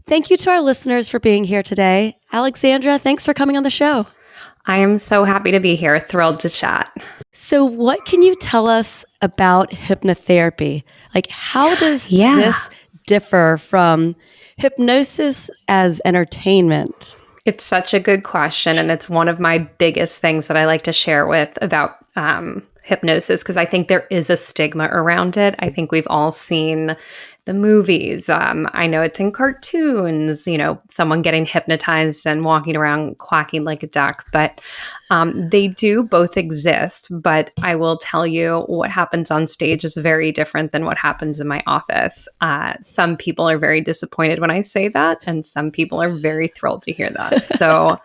Thank you to our listeners for being here today. Alexandra, thanks for coming on the show. I am so happy to be here. Thrilled to chat. So what can you tell us about hypnotherapy? Like, how does this differ from hypnosis as entertainment? It's such a good question. And it's one of my biggest things that I like to share with about hypnosis, because I think there is a stigma around it. I think we've all seen the movies. I know it's in cartoons, someone getting hypnotized and walking around quacking like a duck, but they do both exist. But I will tell you, what happens on stage is very different than what happens in my office. Some people are very disappointed when I say that, and some people are very thrilled to hear that. So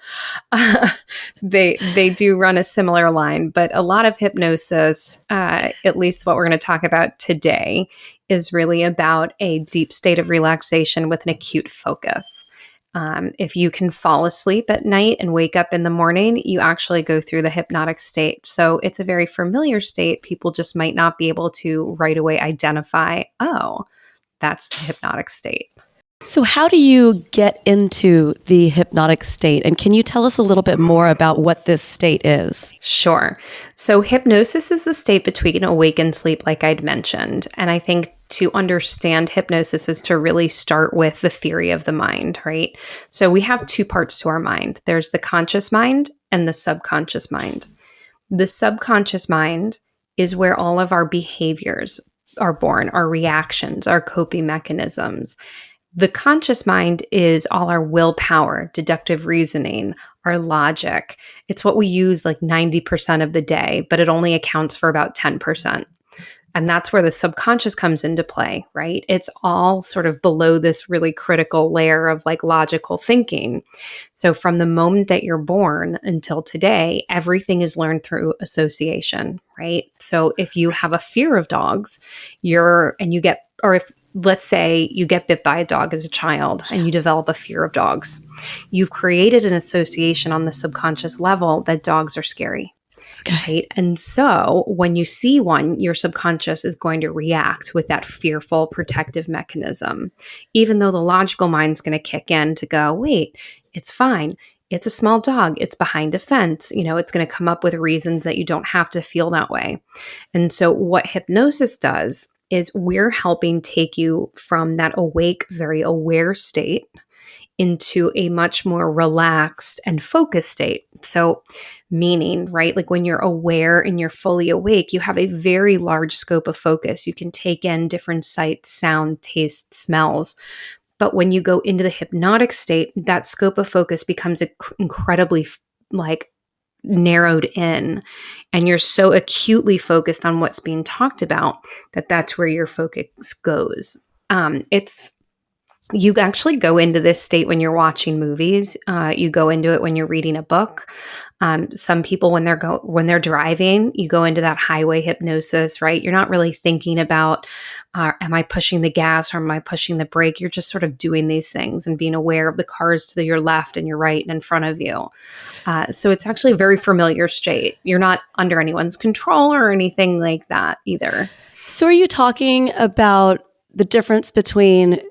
they do run a similar line, but a lot of hypnosis, at least what we're going to talk about today, is really about a deep state of relaxation with an acute focus. If you can fall asleep at night and wake up in the morning, you actually go through the hypnotic state. So it's a very familiar state. People just might not be able to right away identify, oh, that's the hypnotic state. So how do you get into the hypnotic state? And can you tell us a little bit more about what this state is? Sure. So hypnosis is the state between awake and sleep, like I'd mentioned. And I think to understand hypnosis is to really start with the theory of the mind, right? So we have two parts to our mind. There's the conscious mind and the subconscious mind. The subconscious mind is where all of our behaviors are born, our reactions, our coping mechanisms. The conscious mind is all our willpower, deductive reasoning, our logic. It's what we use like 90% of the day, but it only accounts for about 10%. And that's where the subconscious comes into play, right? It's all sort of below this really critical layer of like logical thinking. So from the moment that you're born until today, everything is learned through association, right? So if you have a fear of dogs, let's say you get bit by a dog as a child and you develop a fear of dogs, you've created an association on the subconscious level that dogs are scary. Okay. Right? And so when you see one, your subconscious is going to react with that fearful protective mechanism, even though the logical mind's going to kick in to go, wait, it's fine. It's a small dog. It's behind a fence. It's going to come up with reasons that you don't have to feel that way. And so what hypnosis does is we're helping take you from that awake, very aware state into a much more relaxed and focused state. So meaning, right, like when you're aware and you're fully awake, you have a very large scope of focus. You can take in different sights, sound, taste, smells. But when you go into the hypnotic state, that scope of focus becomes incredibly narrowed in, and you're so acutely focused on what's being talked about that's where your focus goes. You actually go into this state when you're watching movies. You go into it when you're reading a book. Some people, when they're driving, you go into that highway hypnosis, right? You're not really thinking about, am I pushing the gas or am I pushing the brake? You're just sort of doing these things and being aware of the cars to your left and your right and in front of you. So it's actually a very familiar state. You're not under anyone's control or anything like that either. So are you talking about the difference between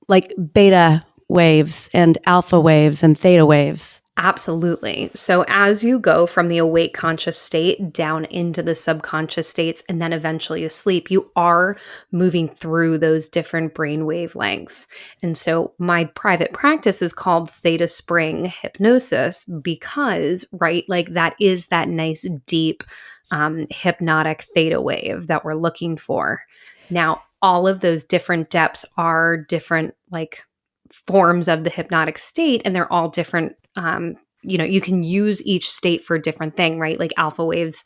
like beta waves and alpha waves and theta waves? Absolutely. So as you go from the awake conscious state down into the subconscious states and then eventually asleep, you are moving through those different brain wavelengths. And so my private practice is called Theta Spring Hypnosis because, right, like that is that nice deep hypnotic theta wave that we're looking for. Now, all of those different depths are different like forms of the hypnotic state, and they're all different. You can use each state for a different thing, right? Like alpha waves,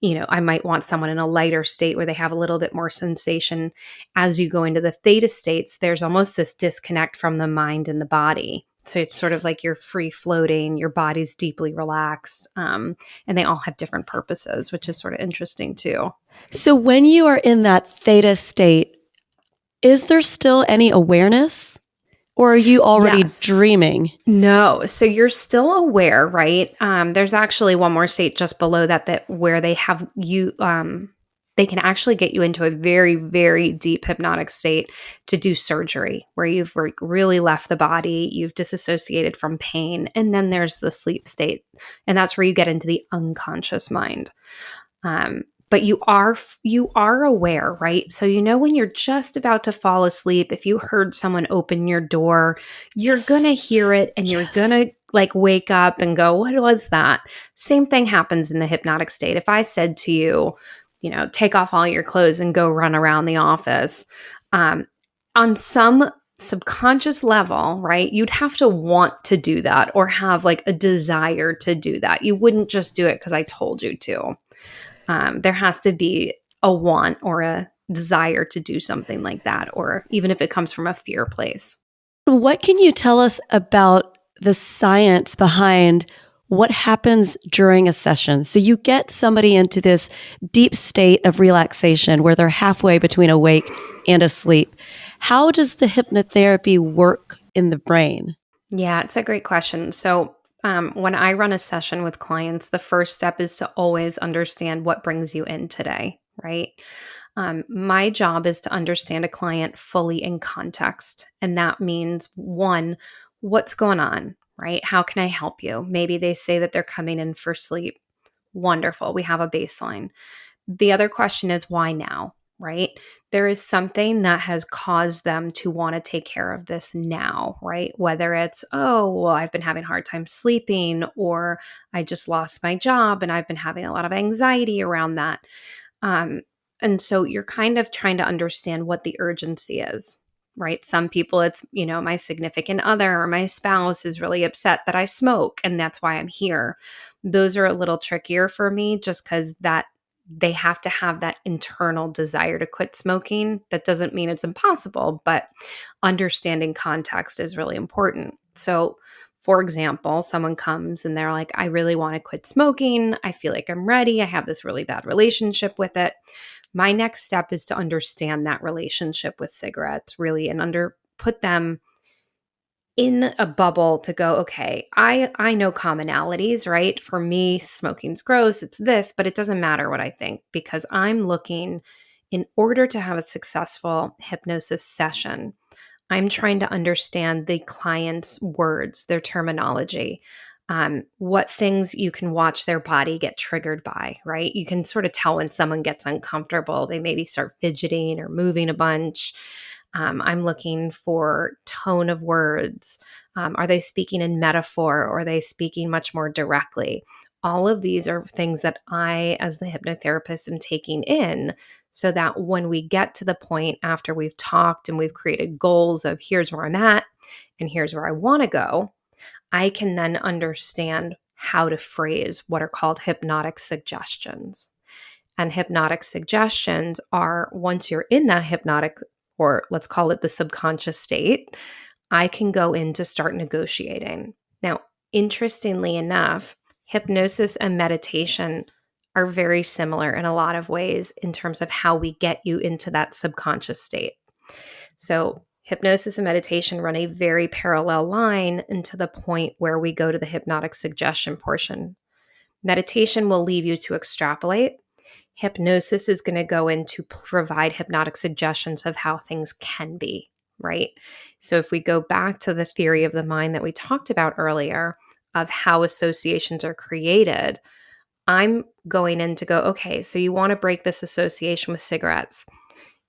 I might want someone in a lighter state where they have a little bit more sensation. As you go into the theta states, there's almost this disconnect from the mind and the body. So it's sort of like you're free floating, your body's deeply relaxed, and they all have different purposes, which is sort of interesting too. So when you are in that theta state, is there still any awareness? Or are you already dreaming? No. So you're still aware, right? There's actually one more state just below that where they have you, they can actually get you into a very, very deep hypnotic state to do surgery where you've really left the body, you've disassociated from pain, and then there's the sleep state. And that's where you get into the unconscious mind. But you are aware, right? So when you're just about to fall asleep, if you heard someone open your door, you're going to hear it and you're going to wake up and go, what was that? Same thing happens in the hypnotic state. If I said to you, take off all your clothes and go run around the office, on some subconscious level, right? You'd have to want to do that or have a desire to do that. You wouldn't just do it because I told you to. There has to be a want or a desire to do something like that, or even if it comes from a fear place. What can you tell us about the science behind what happens during a session? So you get somebody into this deep state of relaxation where they're halfway between awake and asleep. How does the hypnotherapy work in the brain? Yeah, it's a great question. So when I run a session with clients, the first step is to always understand what brings you in today, right? My job is to understand a client fully in context. And that means, one, what's going on, right? How can I help you? Maybe they say that they're coming in for sleep. Wonderful. We have a baseline. The other question is, why now? Right? There is something that has caused them to want to take care of this now, right? Whether it's, oh, well, I've been having a hard time sleeping, or I just lost my job and I've been having a lot of anxiety around that. And so you're kind of trying to understand what the urgency is, right? Some people, it's, my significant other or my spouse is really upset that I smoke and that's why I'm here. Those are a little trickier for me just because they have to have that internal desire to quit smoking. That doesn't mean it's impossible, but understanding context is really important. So, for example, someone comes and they're like, I really want to quit smoking. I feel like I'm ready. I have this really bad relationship with it. My next step is to understand that relationship with cigarettes, really, and put them in a bubble to go, okay, I know commonalities, right? For me, smoking's gross, it's this, but it doesn't matter what I think because I'm looking, in order to have a successful hypnosis session, I'm trying to understand the client's words, their terminology, what things you can watch their body get triggered by, right? You can sort of tell when someone gets uncomfortable, they maybe start fidgeting or moving a bunch. I'm looking for tone of words. Are they speaking in metaphor or are they speaking much more directly? All of these are things that I, as the hypnotherapist, am taking in so that when we get to the point after we've talked and we've created goals of here's where I'm at and here's where I want to go, I can then understand how to phrase what are called hypnotic suggestions. And hypnotic suggestions are, once you're in that hypnotic, or let's call it the subconscious state, I can go in to start negotiating. Now, interestingly enough, hypnosis and meditation are very similar in a lot of ways in terms of how we get you into that subconscious state. So hypnosis and meditation run a very parallel line into the point where we go to the hypnotic suggestion portion. Meditation will leave you to extrapolate. Hypnosis is going to go in to provide hypnotic suggestions of how things can be, right? So if we go back to the theory of the mind that we talked about earlier of how associations are created, I'm going in to go, okay, so you want to break this association with cigarettes.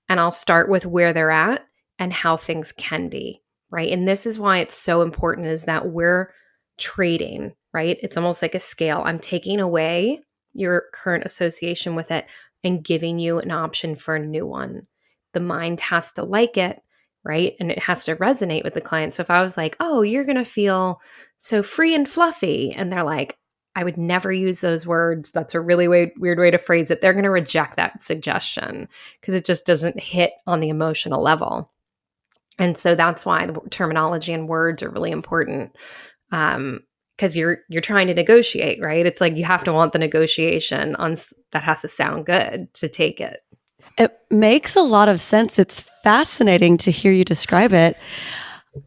And I'll start with where they're at and how things can be, right? And this is why it's so important is that we're trading, right? It's almost like a scale. I'm taking away your current association with it and giving you an option for a new one. The mind has to like it, right? And it has to resonate with the client. So if I was like, oh, you're going to feel so free and fluffy, and they're like, I would never use those words. That's a really weird way to phrase it. They're going to reject that suggestion because it just doesn't hit on the emotional level. And so that's why the terminology and words are really important. Because you're trying to negotiate, right? It's like you have to want the negotiation on that has to sound good to take it. It makes a lot of sense. It's fascinating to hear you describe it.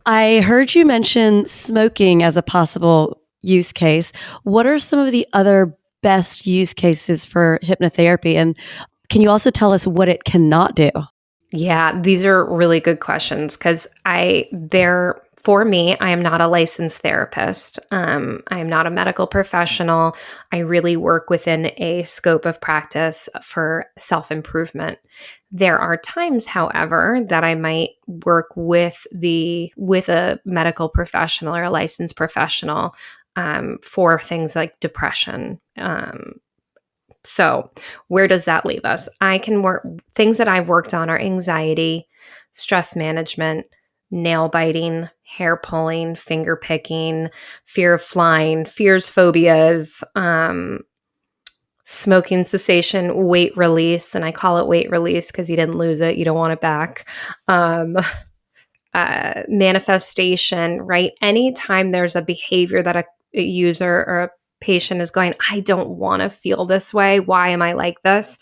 I heard you mention smoking as a possible use case. What are some of the other best use cases for hypnotherapy? And Can you also tell us what it cannot do? Yeah, these are really good questions because for me, I am not a licensed therapist. I am not a medical professional. I really work within a scope of practice for self-improvement. There are times, however, that I might work with a medical professional or a licensed professional for things like depression. So, where does that leave us? I can work things that I've worked on are anxiety, stress management, nail biting, hair pulling, finger picking, fear of flying, fears, phobias, smoking cessation, weight release. And I call it weight release because you didn't lose it, you don't want it back. Manifestation, right? Anytime there's a behavior that a user or a patient is going, I don't want to feel this way. Why am I like this?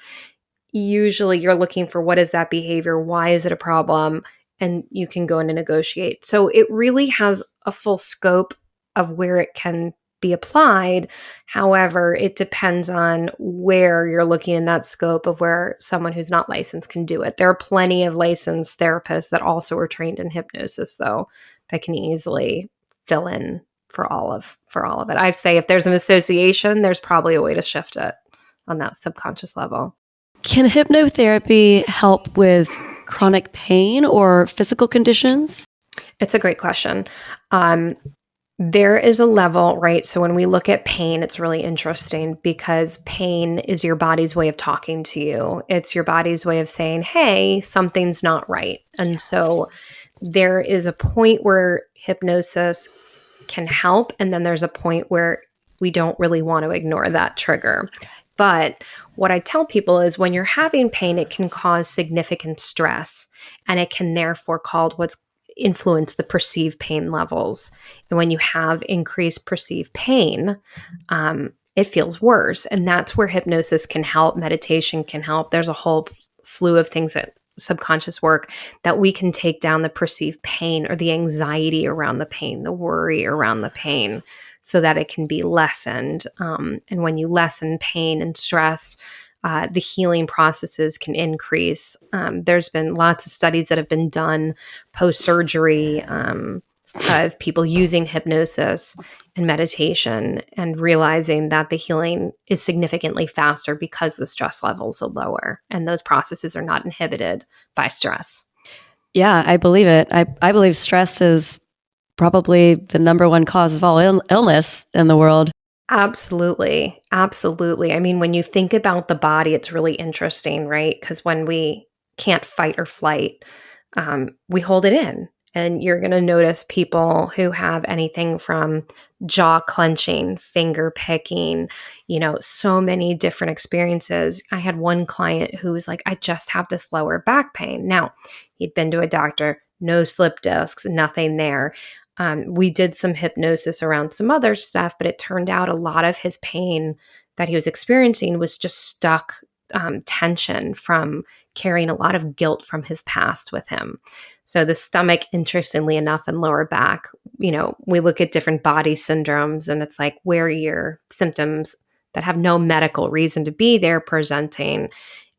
Usually you're looking for what is that behavior? Why is it a problem? And you can go in and negotiate. So it really has a full scope of where it can be applied. However, it depends on where you're looking in that scope of where someone who's not licensed can do it. There are plenty of licensed therapists that also are trained in hypnosis, though, that can easily fill in for all of it. I'd say if there's an association, there's probably a way to shift it on that subconscious level. Can hypnotherapy help with chronic pain or physical conditions? It's a great question. There is a level, right? So when we look at pain, it's really interesting because pain is your body's way of talking to you. It's your body's way of saying, hey, something's not right. And so there is a point where hypnosis can help. And then there's a point where we don't really want to ignore that trigger. But what I tell people is when you're having pain, it can cause significant stress and it can therefore influence the perceived pain levels. And when you have increased perceived pain, it feels worse. And that's where hypnosis can help, meditation can help. There's a whole slew of things that subconscious work that we can take down the perceived pain or the anxiety around the pain, the worry around the pain, so that it can be lessened. And when you lessen pain and stress, the healing processes can increase. There's been lots of studies that have been done post-surgery of people using hypnosis and meditation and realizing that the healing is significantly faster because the stress levels are lower and those processes are not inhibited by stress. Yeah, I believe it. I believe stress is probably the number one cause of all illness in the world. Absolutely. Absolutely. I mean, when you think about the body, it's really interesting, right? Because when we can't fight or flight, we hold it in. And you're going to notice people who have anything from jaw clenching, finger picking, so many different experiences. I had one client who was like, I just have this lower back pain. Now, he'd been to a doctor, no slip discs, nothing there. We did some hypnosis around some other stuff, but it turned out a lot of his pain that he was experiencing was just stuck tension from carrying a lot of guilt from his past with him. So the stomach, interestingly enough, and lower back, we look at different body syndromes and it's like where your symptoms that have no medical reason to be there presenting.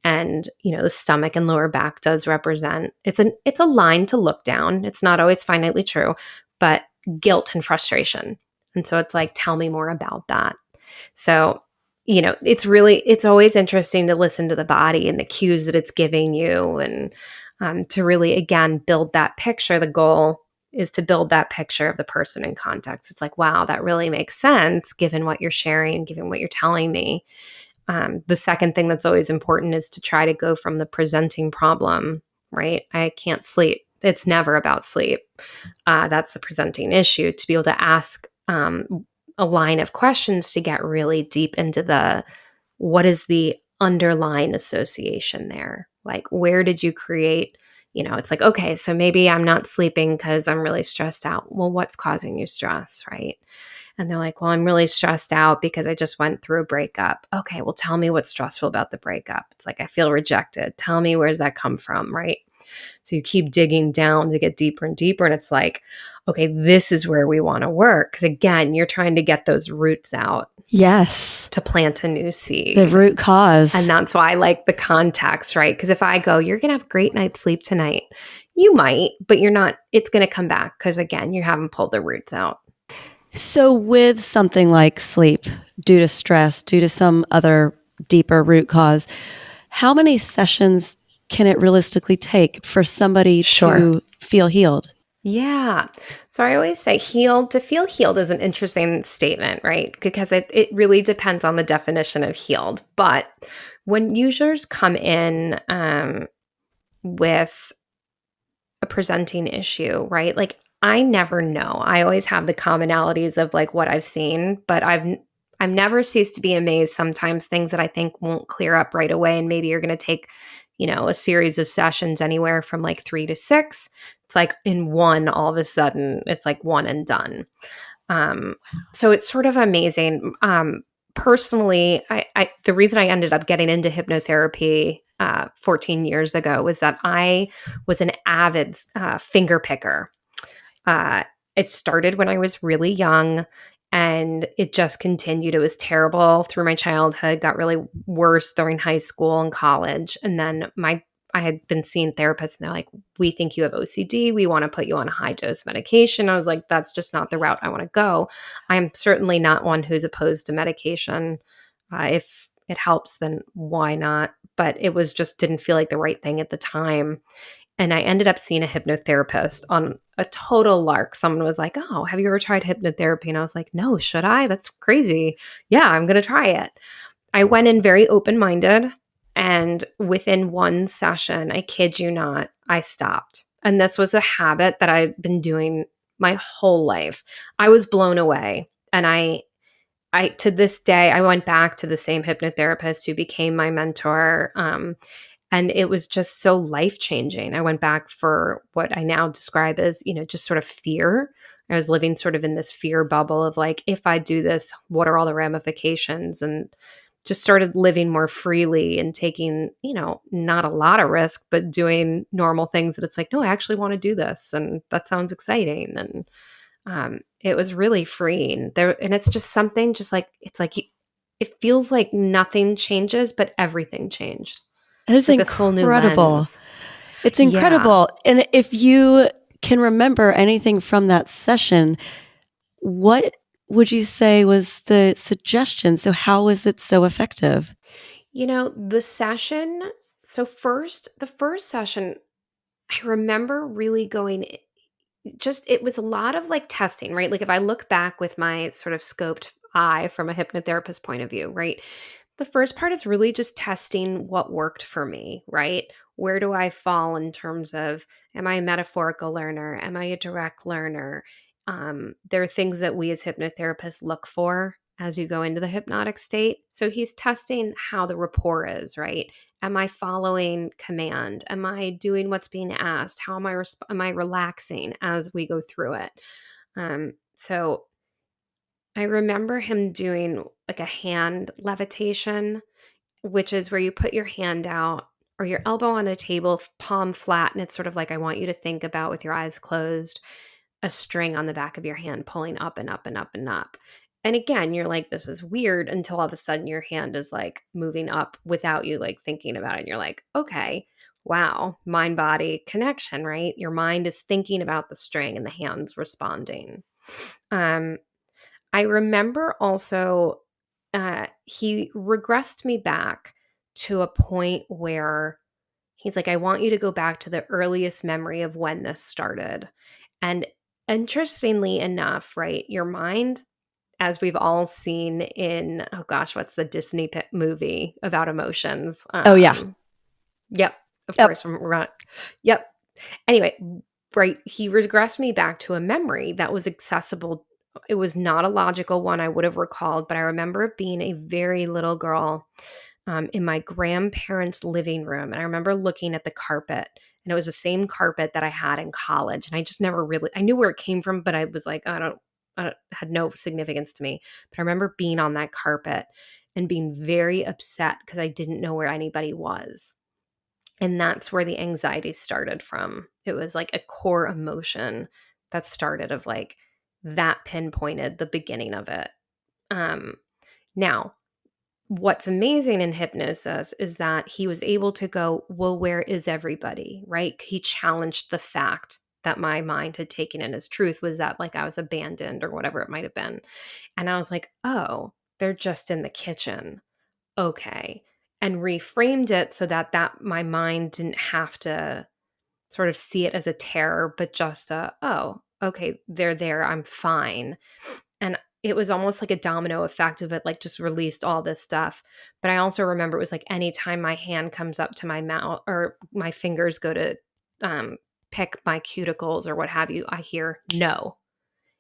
And, the stomach and lower back does represent, it's a line to look down. It's not always finitely true, but guilt and frustration. And so it's like, tell me more about that. So, it's always interesting to listen to the body and the cues that it's giving you and to really, again, build that picture. The goal is to build that picture of the person in context. It's like, wow, that really makes sense given what you're sharing, given what you're telling me. The second thing that's always important is to try to go from the presenting problem, right? I can't sleep. It's never about sleep. That's the presenting issue, to be able to ask a line of questions to get really deep into what is the underlying association there? Like, where did you create, it's like, okay, so maybe I'm not sleeping because I'm really stressed out. Well, what's causing you stress, right? And they're like, well, I'm really stressed out because I just went through a breakup. Okay, well, tell me what's stressful about the breakup. It's like, I feel rejected. Tell me, where's that come from, right? So you keep digging down to get deeper and deeper. And it's like, okay, this is where we want to work. Because again, you're trying to get those roots out. Yes. To plant a new seed. The root cause. And that's why I like the context, right? Because if I go, you're going to have a great night's sleep tonight, you might, but you're not, it's going to come back because again, you haven't pulled the roots out. So with something like sleep, due to stress, due to some other deeper root cause, how many sessions can it realistically take for somebody to feel healed? Yeah. So I always say to feel healed is an interesting statement, right? Because it really depends on the definition of healed. But when users come in with a presenting issue, right? Like I never know. I always have the commonalities of like what I've seen, but I've never ceased to be amazed sometimes things that I think won't clear up right away. And maybe you're going to take, a series of sessions anywhere from like 3 to 6. It's like in one, all of a sudden, it's like one and done. So it's sort of amazing. Personally, the reason I ended up getting into hypnotherapy 14 years ago was that I was an avid finger picker. It started when I was really young and it just continued. It was terrible through my childhood, got really worse during high school and college. And then I had been seeing therapists and they're like, we think you have OCD. We want to put you on a high dose medication. I was like, that's just not the route I want to go. I'm certainly not one who's opposed to medication. If it helps, then why not? But it was just didn't feel like the right thing at the time. And I ended up seeing a hypnotherapist on a total lark. Someone was like, oh, have you ever tried hypnotherapy? And I was like, no, should I? That's crazy. Yeah, I'm going to try it. I went in very open-minded. And within one session, I kid you not, I stopped. And this was a habit that I'd been doing my whole life. I was blown away. And I to this day, I went back to the same hypnotherapist who became my mentor. And it was just so life-changing. I went back for what I now describe as, just sort of fear. I was living sort of in this fear bubble of like, if I do this, what are all the ramifications? And just started living more freely and taking, not a lot of risk, but doing normal things that it's like, no, I actually want to do this. And that sounds exciting. And it was really freeing there. And it's just something just like, it's like, it feels like nothing changes, but everything changed. That is like this whole new incredible. lens. It's incredible. Yeah. And if you can remember anything from that session, what would you say was the suggestion? So how was it so effective? The session, the first session, I remember really going, it was a lot of like testing, right? Like if I look back with my sort of scoped eye from a hypnotherapist point of view, right? The first part is really just testing what worked for me, right? Where do I fall in terms of, am I a metaphorical learner? Am I a direct learner? There are things that we as hypnotherapists look for as you go into the hypnotic state. So he's testing how the rapport is, right? Am I following command? Am I doing what's being asked? How am I relaxing as we go through it? So I remember him doing like a hand levitation, which is where you put your hand out or your elbow on the table, palm flat, and it's sort of like I want you to think about with your eyes closed, a string on the back of your hand pulling up and up and up and up. And again, you're like, this is weird until all of a sudden your hand is like moving up without you like thinking about it. And you're like, okay, wow, mind body connection, right? Your mind is thinking about the string and the hands responding. I remember also he regressed me back to a point where he's like, I want you to go back to the earliest memory of when this started. And interestingly enough, right, your mind, as we've all seen in, oh gosh, what's the Disney movie about emotions? Oh, yeah. Yep. Of course. Yep. Anyway, right. He regressed me back to a memory that was accessible. It was not a logical one I would have recalled, but I remember being a very little girl in my grandparents' living room. And I remember looking at the carpet, and it was the same carpet that I had in college. And I just never really, I knew where it came from, but I was like, had no significance to me. But I remember being on that carpet and being very upset because I didn't know where anybody was. And that's where the anxiety started from. It was like a core emotion that started of like that pinpointed the beginning of it. Now, what's amazing in hypnosis is that he was able to go, well, where is everybody, right? He challenged the fact that my mind had taken in as truth, was that like I was abandoned or whatever it might have been. And I was like, oh, they're just in the kitchen. Okay. And reframed it so that my mind didn't have to sort of see it as a terror, but just oh, okay, they're there. I'm fine. And it was almost like a domino effect of it, like just released all this stuff. But I also remember it was like anytime my hand comes up to my mouth or my fingers go to pick my cuticles or what have you, I hear no.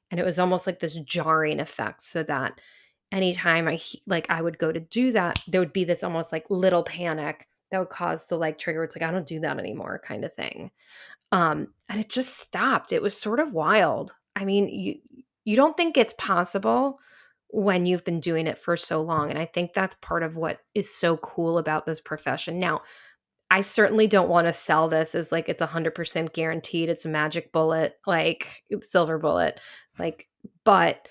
And it was almost like this jarring effect, so that anytime I would go to do that, there would be this almost like little panic that would cause the like trigger. It's like, I don't do that anymore kind of thing. And it just stopped. It was sort of wild. I mean, you don't think it's possible when you've been doing it for so long. And I think that's part of what is so cool about this profession. Now, I certainly don't want to sell this as like it's 100% guaranteed. It's a magic bullet, like silver bullet, like, but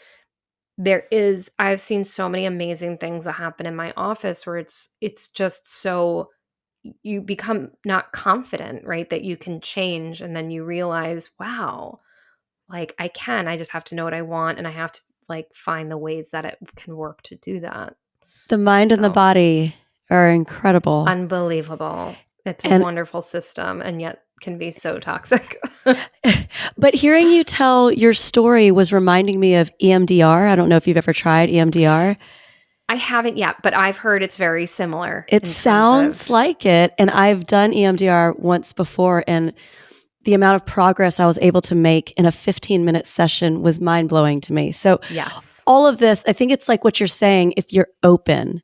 I've seen so many amazing things that happen in my office where it's just so, you become not confident, right? That you can change. And then you realize, wow, like I just have to know what I want. And I have to like find the ways that it can work to do that. The mind and the body are incredible. Unbelievable. It's a And wonderful system, and yet can be so toxic. but hearing you tell your story was reminding me of EMDR. I don't know if you've ever tried EMDR. I haven't yet, but I've heard it's very similar. It sounds like it. And I've done EMDR once before, and the amount of progress I was able to make in a 15-minute session was mind-blowing to me. So yes, all of this, I think it's like what you're saying, if you're open.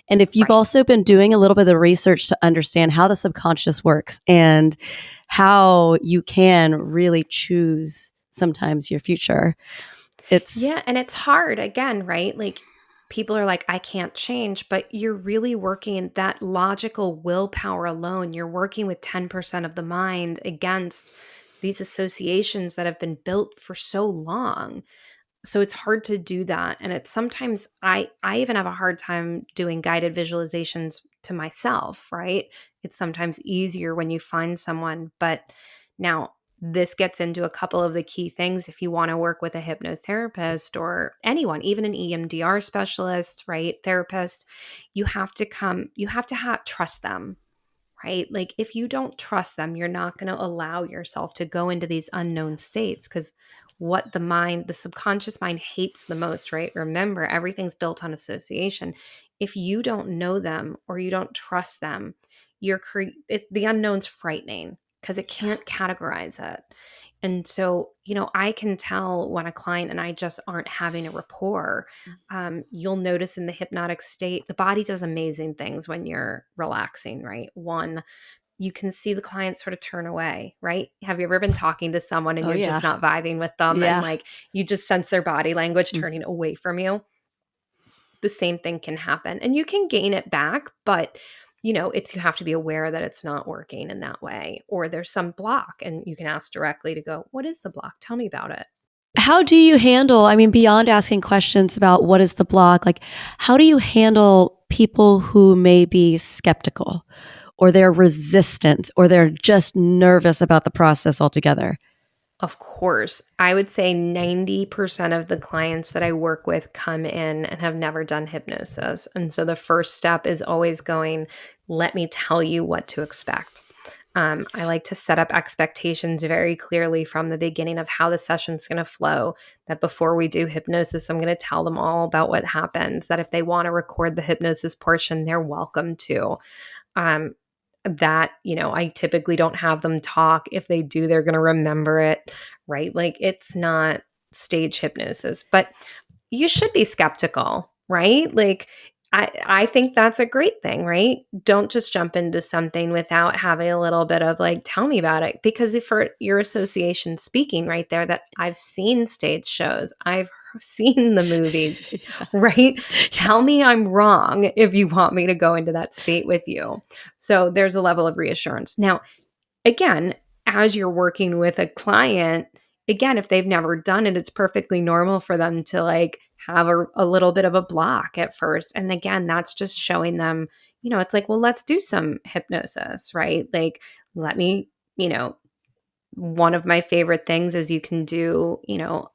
And if you've right. also been doing a little bit of the research to understand how the subconscious works and how you can really choose sometimes your future. And it's hard again, right? Like people are like, I can't change, but you're really working that logical willpower alone. You're working with 10% of the mind against these associations that have been built for so long. So it's hard to do that. And it's sometimes I even have a hard time doing guided visualizations to myself, right? It's sometimes easier when you find someone. But now this gets into a couple of the key things. If you want to work with a hypnotherapist or anyone, even an EMDR specialist, right? Therapist, you have to trust them, right? Like if you don't trust them, you're not going to allow yourself to go into these unknown states, because what the subconscious mind hates the most, right? Remember, everything's built on association. If you don't know them or you don't trust them, the unknown's frightening because it can't categorize it. And so, I can tell when a client and I just aren't having a rapport. You'll notice in the hypnotic state, the body does amazing things when you're relaxing, right? One, you can see the client sort of turn away, right? Have you ever been talking to someone and you're just not vibing with them and like you just sense their body language turning away from you? The same thing can happen and you can gain it back, but you have to be aware that it's not working in that way, or there's some block and you can ask directly to go, what is the block? Tell me about it. How do you handle, I mean, beyond asking questions about what is the block, like how do you handle people who may be skeptical or they're resistant or they're just nervous about the process altogether? Of course, I would say 90% of the clients that I work with come in and have never done hypnosis. And so the first step is always going, let me tell you what to expect. I like to set up expectations very clearly from the beginning of how the session's going to flow, that before we do hypnosis, I'm going to tell them all about what happens, that if they want to record the hypnosis portion, they're welcome to. That, I typically don't have them talk. If they do, they're going to remember it, right? Like it's not stage hypnosis, but you should be skeptical, right? Like I think that's a great thing, right? Don't just jump into something without having a little bit of like, tell me about it. Because if for your association speaking right there, that I've seen stage shows, I've seen the movies, right? Tell me I'm wrong if you want me to go into that state with you. So there's a level of reassurance. Now, again, as you're working with a client, again, if they've never done it, it's perfectly normal for them to like have a little bit of a block at first. And again, that's just showing them, it's like, well, let's do some hypnosis, right? Like, let me, one of my favorite things is you can do,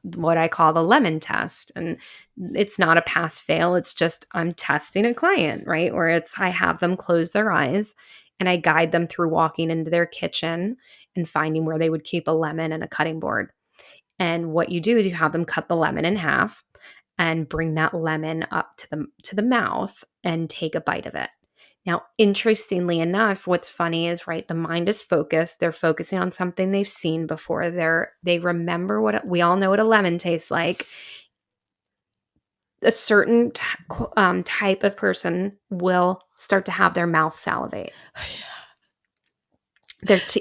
what I call the lemon test. And it's not a pass fail. It's just I'm testing a client, right? Where I have them close their eyes and I guide them through walking into their kitchen and finding where they would keep a lemon and a cutting board. And what you do is you have them cut the lemon in half and bring that lemon up to the mouth and take a bite of it. Now, interestingly enough, what's funny is, right, the mind is focused. They're focusing on something they've seen before. They remember we all know what a lemon tastes like. A certain type of person will start to have their mouth salivate.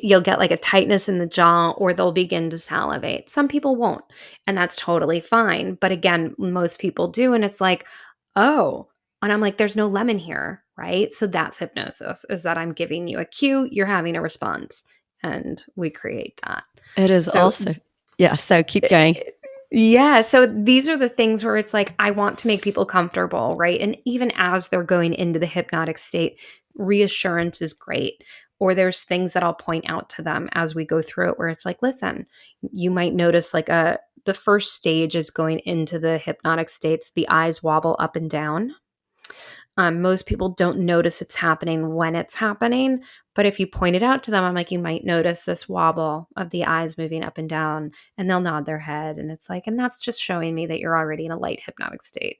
You'll get like a tightness in the jaw, or they'll begin to salivate. Some people won't, and that's totally fine. But again, most people do, and it's like, oh, and I'm like, there's no lemon here, right? So that's hypnosis, is that I'm giving you a cue, you're having a response, and we create that. It is also, yeah, so keep going. Yeah, so these are the things where it's like, I want to make people comfortable, right? And even as they're going into the hypnotic state, reassurance is great. Or there's things that I'll point out to them as we go through it where it's like, listen, you might notice like the first stage is going into the hypnotic states, the eyes wobble up and down. Most people don't notice it's happening when it's happening. But if you point it out to them, I'm like, you might notice this wobble of the eyes moving up and down, and they'll nod their head. And it's like, and that's just showing me that you're already in a light hypnotic state,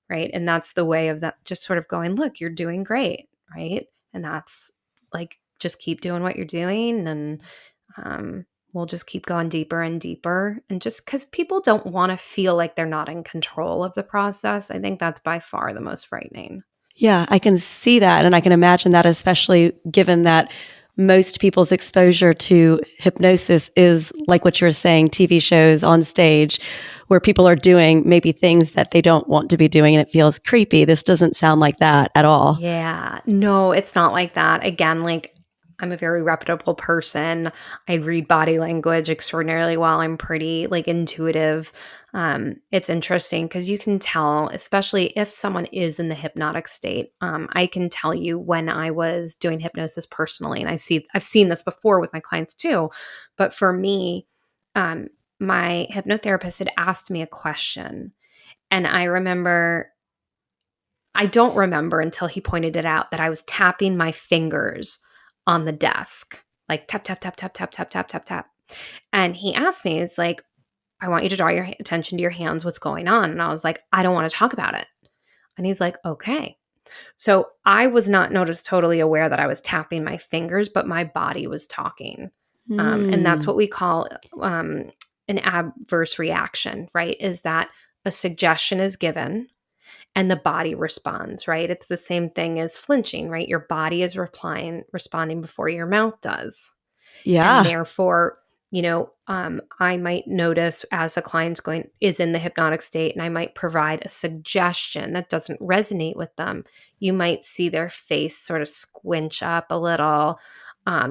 right? And that's the way of that, just sort of going, look, you're doing great, right? And that's like, just keep doing what you're doing, and we'll just keep going deeper and deeper. And just because people don't want to feel like they're not in control of the process, I think that's by far the most frightening. Yeah, I can see that. And I can imagine that, especially given that most people's exposure to hypnosis is like what you're saying, TV shows on stage where people are doing maybe things that they don't want to be doing and it feels creepy. This doesn't sound like that at all. Yeah, no, it's not like that. Again, like, I'm a very reputable person. I read body language extraordinarily well. I'm pretty like intuitive. It's interesting because you can tell, especially if someone is in the hypnotic state. I can tell you when I was doing hypnosis personally, and I've seen this before with my clients too. But for me, my hypnotherapist had asked me a question, and I don't remember until he pointed it out that I was tapping my fingers on the desk, like tap, tap, tap, tap, tap, tap, tap, tap, tap. And he asked me, it's like, I want you to draw your attention to your hands. What's going on? And I was like, I don't want to talk about it. And he's like, okay. So I was not totally aware that I was tapping my fingers, but my body was talking. And that's what we call an adverse reaction, right? Is that a suggestion is given and the body responds, right? It's the same thing as flinching, right? Your body is responding before your mouth does. Yeah. And therefore, I might notice as a client's is in the hypnotic state, and I might provide a suggestion that doesn't resonate with them. You might see their face sort of squinch up a little.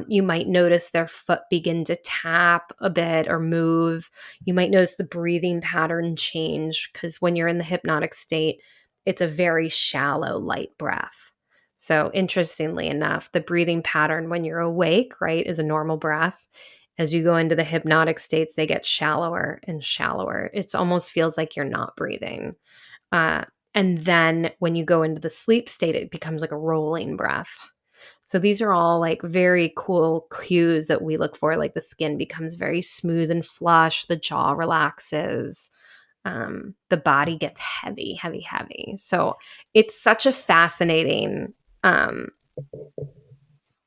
You might notice their foot begin to tap a bit or move. You might notice the breathing pattern change, because when you're in the hypnotic state, it's a very shallow, light breath. So interestingly enough, the breathing pattern when you're awake, right, is a normal breath. As you go into the hypnotic states, they get shallower and shallower. It almost feels like you're not breathing. And then when you go into the sleep state, it becomes like a rolling breath. So these are all like very cool cues that we look for. Like the skin becomes very smooth and flush. The jaw relaxes. The body gets heavy, heavy, heavy. So it's such a fascinating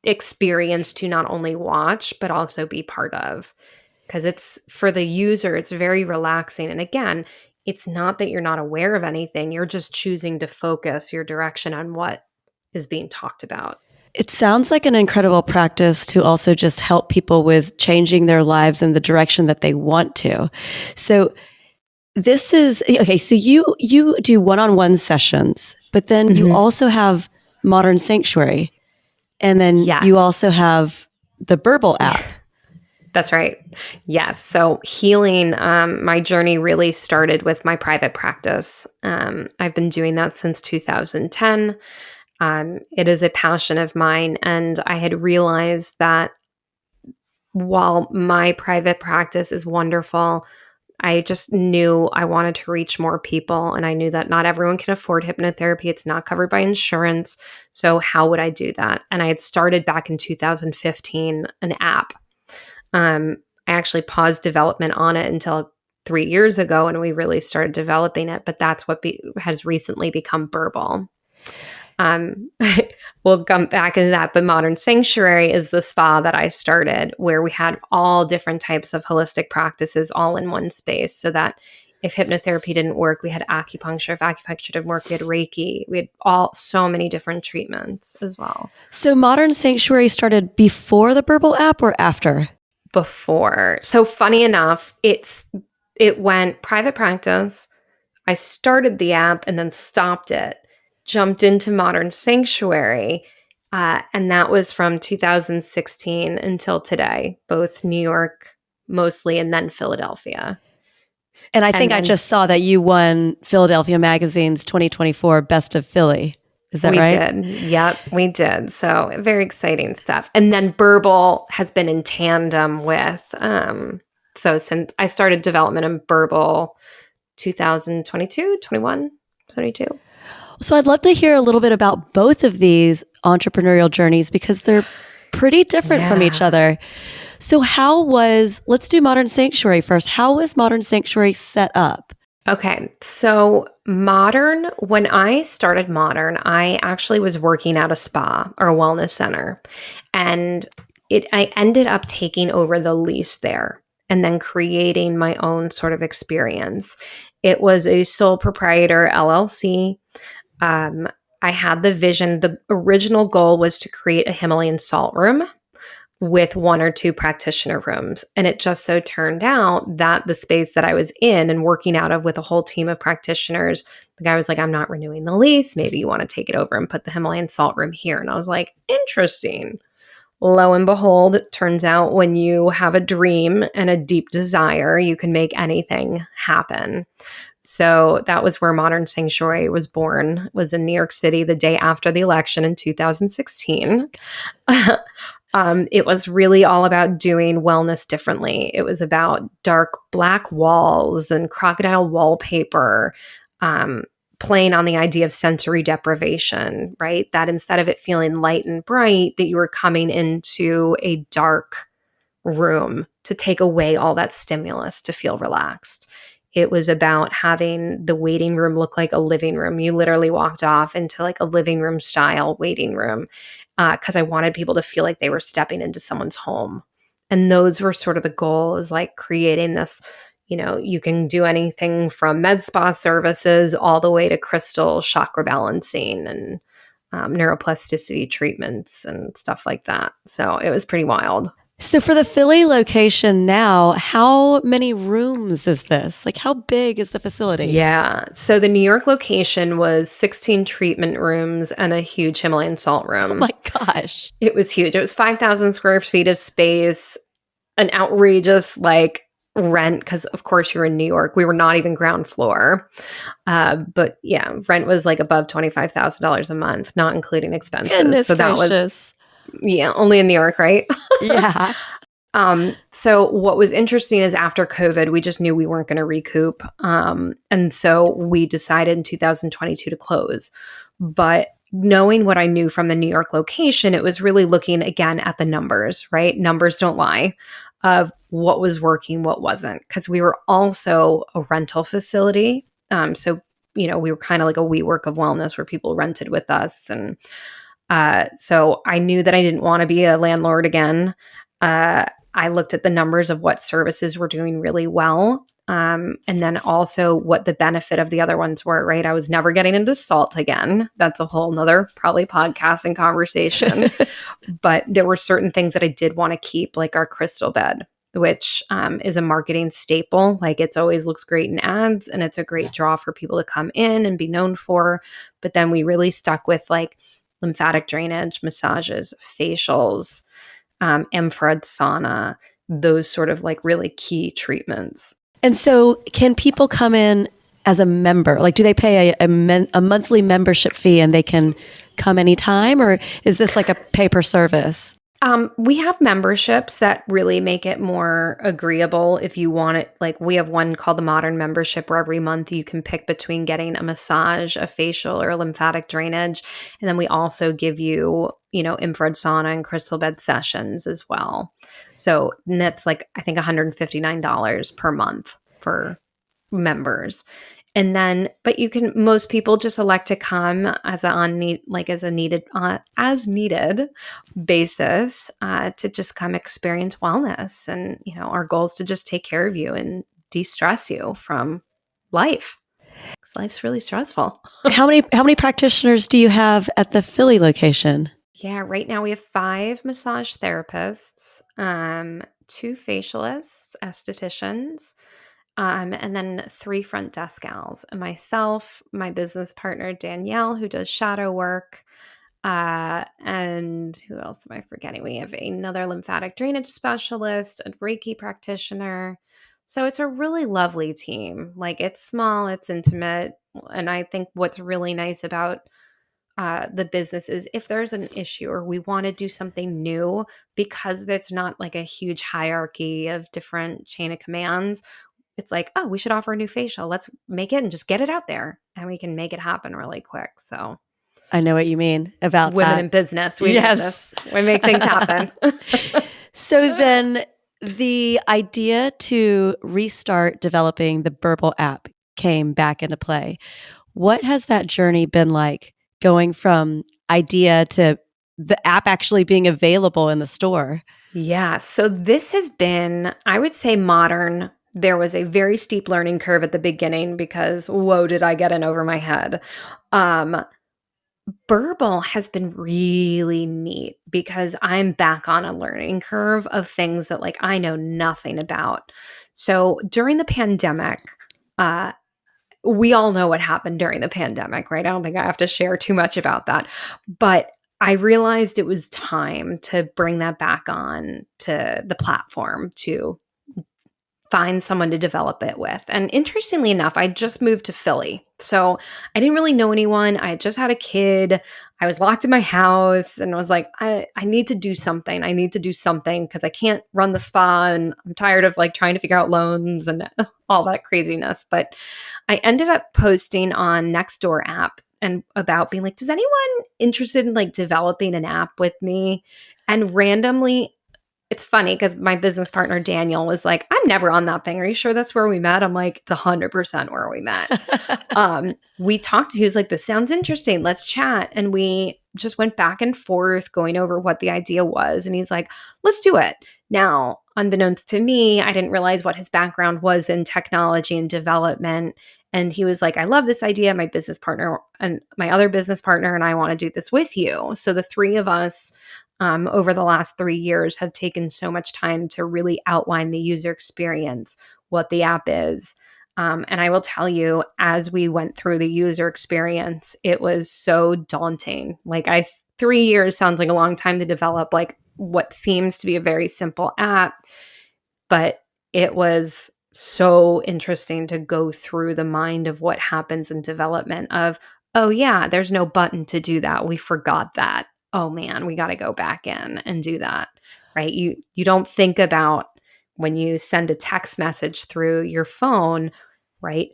experience to not only watch, but also be part of. Because it's, for the user, it's very relaxing. And again, it's not that you're not aware of anything. You're just choosing to focus your direction on what is being talked about. It sounds like an incredible practice to also just help people with changing their lives in the direction that they want to. So this is, okay, so you do one-on-one sessions, but then you also have ModrnSanctuary, and then you also have the Burble app. That's right. Yes. So healing, my journey really started with my private practice. I've been doing that since 2010. It is a passion of mine. And I had realized that while my private practice is wonderful, I just knew I wanted to reach more people. And I knew that not everyone can afford hypnotherapy. It's not covered by insurance. So how would I do that? And I had started back in 2015 an app. I actually paused development on it until 3 years ago, and we really started developing it. But that's what has recently become Burble. We'll come back into that. But ModrnSanctuary is the spa that I started, where we had all different types of holistic practices all in one space, so that if hypnotherapy didn't work, we had acupuncture. If acupuncture didn't work, we had Reiki. We had so many different treatments as well. So ModrnSanctuary started before the Burble app or after? Before. So funny enough, it went private practice. I started the app and then stopped it, jumped into ModrnSanctuary, and that was from 2016 until today, both New York mostly and then Philadelphia. And I think I just saw that you won Philadelphia Magazine's 2024 Best of Philly. Is that right? We did. Yep, we did. So very exciting stuff. And then Burble has been in tandem with, so since I started development in Burble 2022, 21, 22. So I'd love to hear a little bit about both of these entrepreneurial journeys because they're pretty different from each other. So let's do ModrnSanctuary first. How was ModrnSanctuary set up? Okay, so Modrn, when I started Modrn, I actually was working at a spa or a wellness center. And I ended up taking over the lease there and then creating my own sort of experience. It was a sole proprietor LLC. I had the vision. The original goal was to create a Himalayan salt room with 1 or 2 practitioner rooms. And it just so turned out that the space that I was in and working out of with a whole team of practitioners, the guy was like, I'm not renewing the lease. Maybe you want to take it over and put the Himalayan salt room here. And I was like, interesting. Lo and behold, it turns out when you have a dream and a deep desire, you can make anything happen. So that was where ModrnSanctuary was born, was in New York City the day after the election in 2016. It was really all about doing wellness differently. It was about dark black walls and crocodile wallpaper, playing on the idea of sensory deprivation, right? That instead of it feeling light and bright, that you were coming into a dark room to take away all that stimulus to feel relaxed. It was about having the waiting room look like a living room. You literally walked off into like a living room style waiting room because I wanted people to feel like they were stepping into someone's home. And those were sort of the goals, like creating this, you can do anything from med spa services all the way to crystal chakra balancing and neuroplasticity treatments and stuff like that. So it was pretty wild. So for the Philly location now, how many rooms is this? Like how big is the facility? Yeah. So the New York location was 16 treatment rooms and a huge Himalayan salt room. Oh my gosh. It was huge. It was 5,000 square feet of space, an outrageous rent, because of course you're in New York. We were not even ground floor. But yeah, rent was above $25,000 a month, not including expenses. Goodness so that gracious. Yeah, only in New York, right? Yeah. So what was interesting is after COVID, we just knew we weren't going to recoup. And so we decided in 2022 to close. But knowing what I knew from the New York location, it was really looking again at the numbers, right? Numbers don't lie, of what was working, what wasn't. Because we were also a rental facility. So, we were kind of like a WeWork of wellness where people rented with us. And so I knew that I didn't want to be a landlord again. I looked at the numbers of what services were doing really well. And then also what the benefit of the other ones were, right? I was never getting into salt again. That's a whole nother probably podcast and conversation. But there were certain things that I did want to keep, like our crystal bed, which is a marketing staple. It always looks great in ads and it's a great draw for people to come in and be known for. But then we really stuck with lymphatic drainage, massages, facials, infrared sauna, those sort of like really key treatments. And so can people come in as a member? Like, do they pay a monthly membership fee and they can come anytime? Or is this like a pay-per-service? We have memberships that really make it more agreeable if you want it. Like we have one called the Modrn membership where every month you can pick between getting a massage, a facial, or a lymphatic drainage. And then we also give you, infrared sauna and crystal bed sessions as well. So that's like, I think $159 per month for members. And then, but most people just elect to come as as needed basis to just come experience wellness. And, our goal is to just take care of you and de-stress you from life. 'Cause life's really stressful. How many practitioners do you have at the Philly location? Yeah, right now we have 5 massage therapists, 2 facialists, estheticians, and then 3 front desk gals, and myself, my business partner, Danielle, who does shadow work, and who else am I forgetting? We have another lymphatic drainage specialist, a Reiki practitioner. So it's a really lovely team. Like it's small, it's intimate. And I think what's really nice about the business is if there's an issue or we want to do something new, because it's not like a huge hierarchy of different chain of commands, it's like, oh, we should offer a new facial. Let's make it and just get it out there. And we can make it happen really quick. So I know what you mean about women that. in business. We make things happen. So then the idea to restart developing the Burble app came back into play. What has that journey been like, going from idea to the app actually being available in the store? Yeah. So this has been, I would say, Modrn. There was a very steep learning curve at the beginning because, whoa, did I get in over my head. Burble has been really neat because I'm back on a learning curve of things that like I know nothing about. So during the pandemic, we all know what happened during the pandemic, right? I don't think I have to share too much about that. But I realized it was time to bring that back on to the platform to find someone to develop it with. And interestingly enough, I just moved to Philly. So I didn't really know anyone. I had just had a kid. I was locked in my house and I was like, I need to do something. I need to do something because I can't run the spa and I'm tired of like trying to figure out loans and all that craziness. But I ended up posting on Nextdoor app and about being like, does anyone interested in like developing an app with me? And randomly, it's funny because my business partner, Daniel, was like, I'm never on that thing. Are you sure that's where we met? I'm like, it's 100% where we met. We talked. He was like, this sounds interesting. Let's chat. And we just went back and forth going over what the idea was. And he's like, let's do it. Now, unbeknownst to me, I didn't realize what his background was in technology and development. And he was like, I love this idea. My business partner and my other business partner and I want to do this with you. So the 3 of us over the last 3 years have taken so much time to really outline the user experience, what the app is. And I will tell you, as we went through the user experience, it was so daunting. Like 3 years sounds like a long time to develop like what seems to be a very simple app, but it was so interesting to go through the mind of what happens in development of, oh yeah, there's no button to do that. We forgot that. Oh man, we got to go back in and do that, right? You don't think about when you send a text message through your phone, right?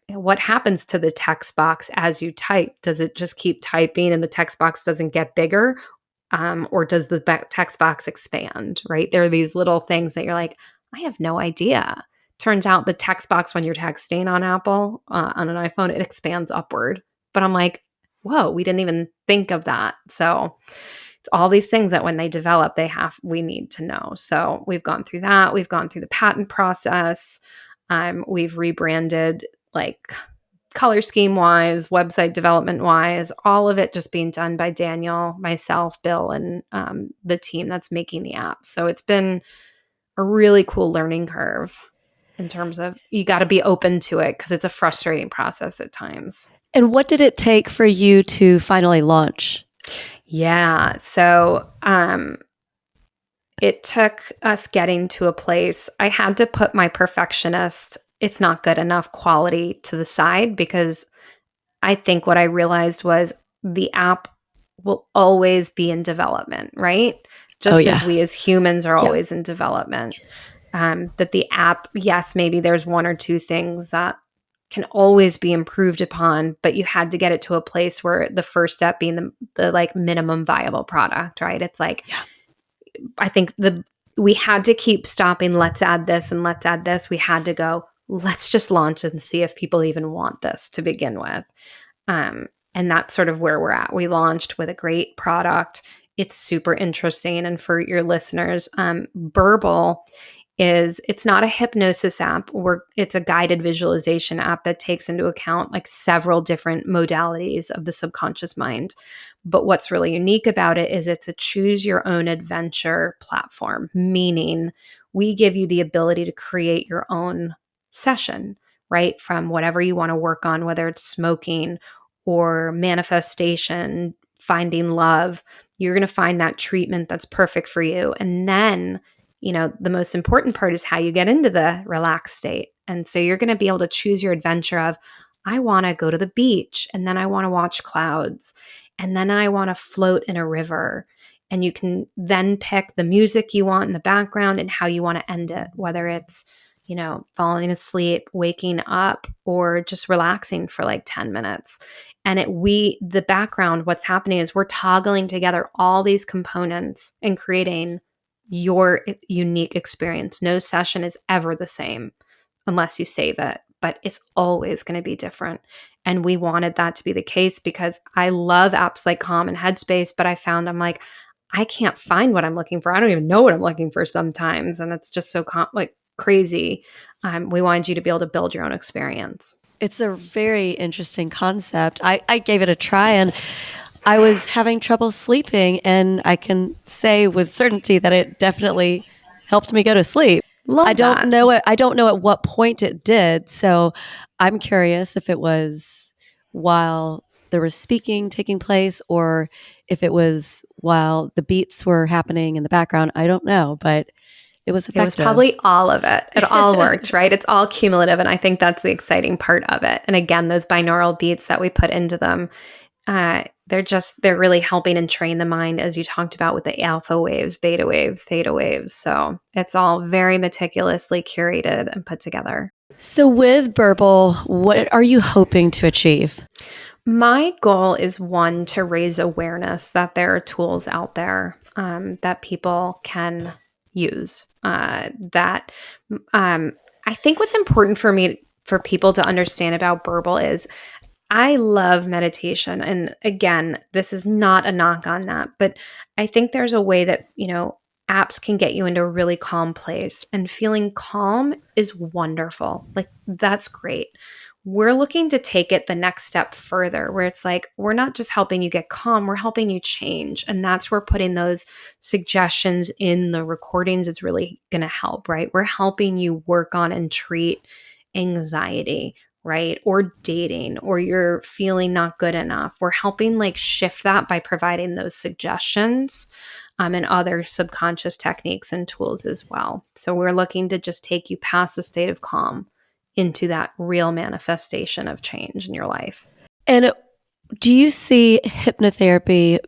What happens to the text box as you type? Does it just keep typing and the text box doesn't get bigger? Or does the text box expand, right? There are these little things that you're like, I have no idea. Turns out the text box when you're texting on Apple, on an iPhone, it expands upward. But I'm like, whoa, we didn't even think of that. So it's all these things that when they develop, we need to know. So we've gone through that. We've gone through the patent process. We've rebranded like color scheme wise, website development wise, all of it just being done by Daniel, myself, Bill, and the team that's making the app. So it's been a really cool learning curve in terms of you got to be open to it because it's a frustrating process at times. And what did it take for you to finally launch? Yeah. So it took us getting to a place. I had to put my perfectionist, it's not good enough quality to the side, because I think what I realized was the app will always be in development, right? Just as we as humans are always in development. That the app, yes, maybe there's one or two things that can always be improved upon, but you had to get it to a place where the first step being the like minimum viable product, right? It's like, I think we had to keep stopping. Let's add this and let's add this. We had to go, let's just launch and see if people even want this to begin with. And that's sort of where we're at. We launched with a great product. It's super interesting. And for your listeners, Burble it's not a hypnosis app, or it's a guided visualization app that takes into account like several different modalities of the subconscious mind. But what's really unique about it is it's a choose your own adventure platform, meaning we give you the ability to create your own session, right? From whatever you want to work on, whether it's smoking or manifestation, finding love, you're going to find that treatment that's perfect for you. And then the most important part is how you get into the relaxed state. And so you're going to be able to choose your adventure of, I want to go to the beach, and then I want to watch clouds, and then I want to float in a river. And you can then pick the music you want in the background and how you want to end it, whether it's, falling asleep, waking up, or just relaxing for like 10 minutes. And the background, what's happening is we're toggling together all these components and creating your unique experience. No session is ever the same unless you save it, but it's always going to be different. And we wanted that to be the case because I love apps like Calm and Headspace, but I'm like, I can't find what I'm looking for. I don't even know what I'm looking for sometimes. And it's just so crazy. We wanted you to be able to build your own experience. It's a very interesting concept. I gave it a try, and I was having trouble sleeping, and I can say with certainty that it definitely helped me go to sleep. I don't know at what point it did. So I'm curious if it was while there was speaking taking place, or if it was while the beats were happening in the background. I don't know, but it was effective. It was probably all of it. It all worked, right? It's all cumulative. And I think that's the exciting part of it. And again, those binaural beats that we put into them, they're really helping and train the mind, as you talked about with the alpha waves, beta wave, theta waves. So it's all very meticulously curated and put together. So with Burble, what are you hoping to achieve? My goal is, one, to raise awareness that there are tools out there that people can use. I think what's important for people to understand about Burble is, I love meditation. And again, this is not a knock on that, but I think there's a way that, apps can get you into a really calm place, and feeling calm is wonderful. Like, that's great. We're looking to take it the next step further, where it's like, we're not just helping you get calm, we're helping you change. And that's where putting those suggestions in the recordings is really going to help, right? We're helping you work on and treat anxiety, right? Or dating, or you're feeling not good enough. We're helping shift that by providing those suggestions and other subconscious techniques and tools as well. So we're looking to just take you past the state of calm into that real manifestation of change in your life. And do you see hypnotherapy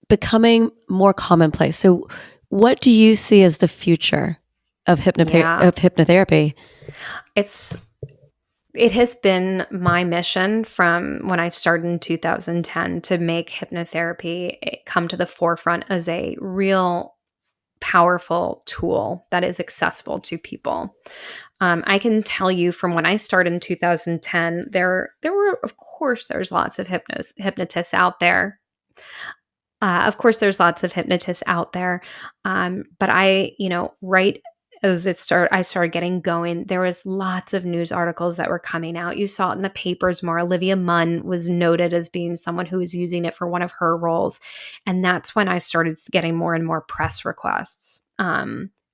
becoming more commonplace? So what do you see as the future of hypnotherapy? It has been my mission from when I started in 2010 to make hypnotherapy come to the forefront as a real powerful tool that is accessible to people. I can tell you from when I started in 2010, there were, of course, there's lots of hypnotists out there. Of course, there's lots of hypnotists out there. But right as I started getting going, there was lots of news articles that were coming out. You saw it in the papers more. Olivia Munn was noted as being someone who was using it for one of her roles. And that's when I started getting more and more press requests.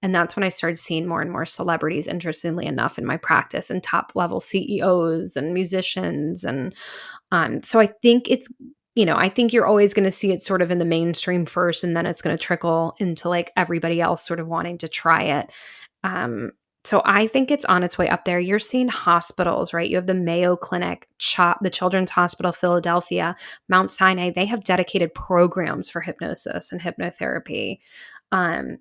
And that's when I started seeing more and more celebrities, interestingly enough, in my practice, and top level CEOs and musicians. And so I think I think you're always going to see it sort of in the mainstream first, and then it's going to trickle into like everybody else sort of wanting to try it. So I think it's on its way up there. You're seeing hospitals, right? You have the Mayo Clinic, CHOP, the Children's Hospital Philadelphia, Mount Sinai. They have dedicated programs for hypnosis and hypnotherapy,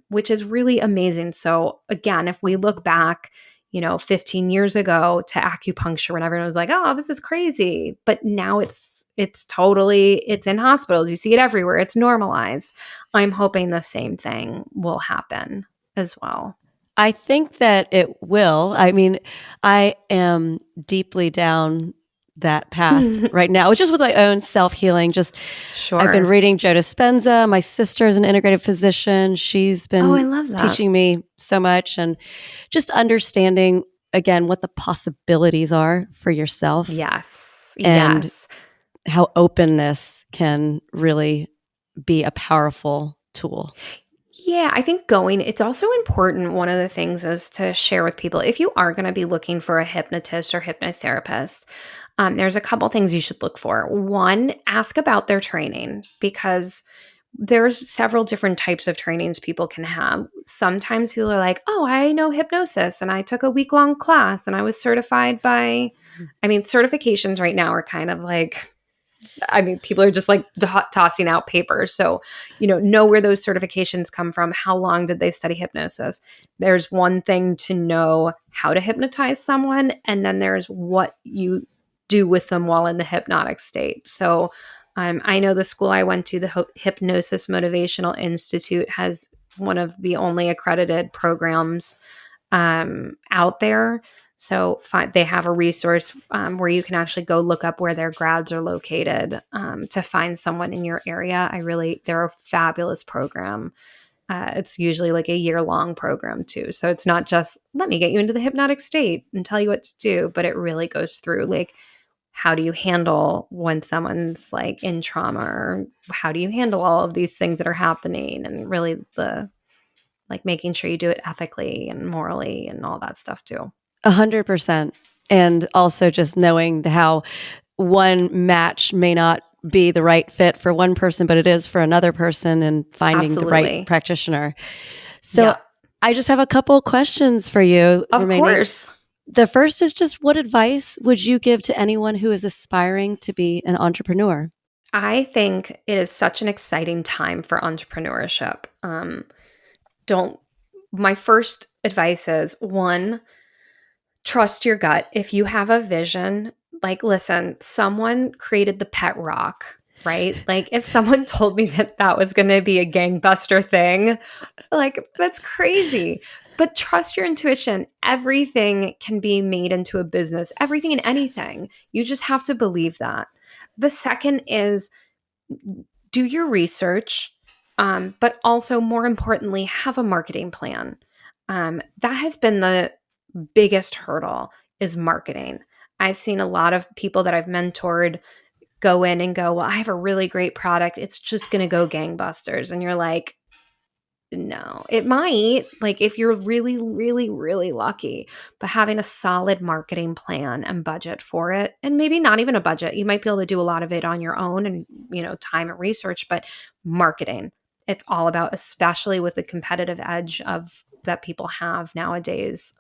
which is really amazing. So again, if we look back, 15 years ago to acupuncture when everyone was like, oh, this is crazy. But now it's in hospitals. You see it everywhere. It's normalized. I'm hoping the same thing will happen as well. I think that it will. I mean, I am deeply down that path right now, just with my own self-healing. Sure. I've been reading Joe Dispenza. My sister is an integrative physician. She's been I love that. teaching me so much, and just understanding, again, what the possibilities are for yourself. Yes. And yes. how openness can really be a powerful tool. Yeah, I think it's also important. One of the things is to share with people, if you are going to be looking for a hypnotist or hypnotherapist, there's a couple things you should look for. One, ask about their training, because there's several different types of trainings people can have. Sometimes people are like, oh, I know hypnosis and I took a week-long class and I was certified by, certifications right now are kind of like, people are just like tossing out papers. So, know where those certifications come from. How long did they study hypnosis? There's one thing to know how to hypnotize someone, and then there's what you do with them while in the hypnotic state. So, I know the school I went to, the Hypnosis Motivational Institute, has one of the only accredited programs out there. So they have a resource where you can actually go look up where their grads are located to find someone in your area. They're a fabulous program. It's usually like a year-long program too. So it's not just, let me get you into the hypnotic state and tell you what to do, but it really goes through like, how do you handle when someone's like in trauma, or how do you handle all of these things that are happening, and really making sure you do it ethically and morally and all that stuff too. 100%. And also just knowing how one match may not be the right fit for one person, but it is for another person, and finding the right practitioner. So I just have a couple questions for you. Of course. The first is just, what advice would you give to anyone who is aspiring to be an entrepreneur? I think it is such an exciting time for entrepreneurship. My first advice is, one, trust your gut. If you have a vision, listen, someone created the pet rock, right? Like, if someone told me that was going to be a gangbuster thing, that's crazy. But trust your intuition. Everything can be made into a business, everything and anything. You just have to believe that. The second is, do your research, but also, more importantly, have a marketing plan. That has been the biggest hurdle, is marketing. I've seen a lot of people that I've mentored go in and go, well, I have a really great product. It's just going to go gangbusters. And you're like, no, it might, if you're really, really, really lucky, but having a solid marketing plan and budget for it, and maybe not even a budget, you might be able to do a lot of it on your own and, time and research, but marketing, it's all about, especially with the competitive edge that people have nowadays,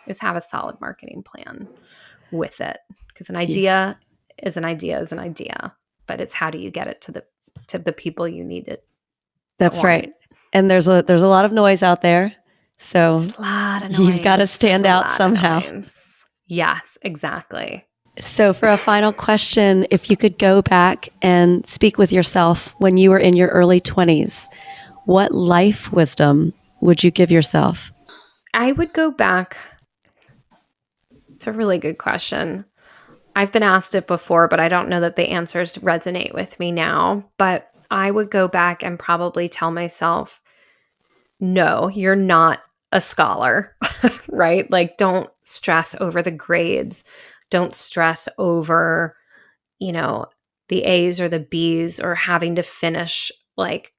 is have a solid marketing plan with it. Because an idea is an idea, but it's how do you get it to the people you need it. That's right. And there's a lot of noise out there. So there's a lot of noise. You've got to stand out somehow. Yes, exactly. So for a final question, if you could go back and speak with yourself when you were in your early 20s, what life wisdom would you give yourself? I would go back. It's a really good question. I've been asked it before, but I don't know that the answers resonate with me now. But I would go back and probably tell myself, no, you're not a scholar, right? Don't stress over the grades. Don't stress over, the A's or the B's, or having to finish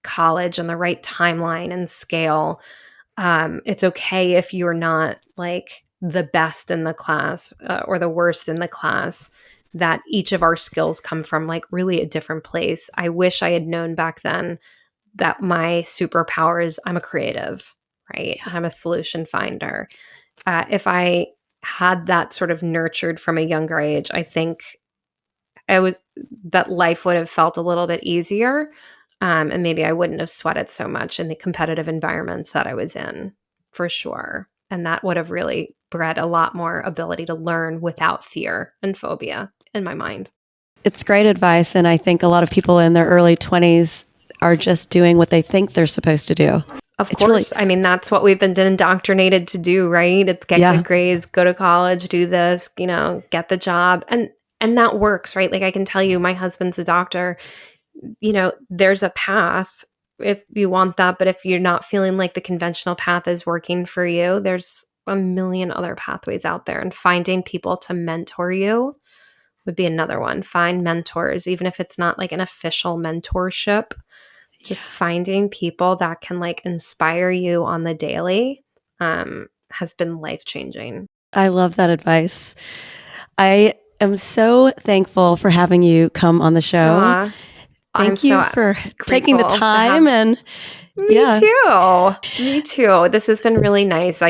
college on the right timeline and scale. It's okay if you're not the best in the class or the worst in the class. that each of our skills come from like really a different place. I wish I had known back then that my superpower is I'm a creative, right? Yeah. I'm a solution finder. If I had that sort of nurtured from a younger age, I think that life would have felt a little bit easier. And maybe I wouldn't have sweated so much in the competitive environments that I was in, for sure. And that would have really bred a lot more ability to learn without fear and phobia in my mind. It's great advice. And I think a lot of people in their early 20s are just doing what they think they're supposed to do. Of course. I mean, that's what we've been indoctrinated to do, right? It's get good grades, go to college, do this, get the job. And that works, right? Like I can tell you, my husband's a doctor. There's a path if you want that. But if you're not feeling like the conventional path is working for you, there's a million other pathways out there. And finding people to mentor you would be another one. Find mentors, even if it's not like an official mentorship. Just finding people that can like inspire you on the daily has been life-changing. I love that advice. I am so thankful for having you come on the show. Thank you for taking the time. And Me too. This has been really nice.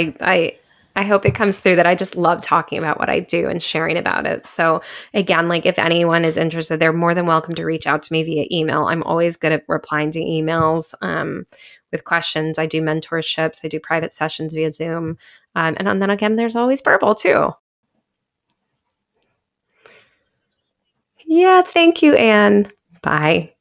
I hope it comes through that I just love talking about what I do and sharing about it. So again, like if anyone is interested, they're more than welcome to reach out to me via email. I'm always good at replying to emails with questions. I do mentorships. I do private sessions via Zoom. And then again, there's always Burble too. Yeah, thank you, Anne. Bye.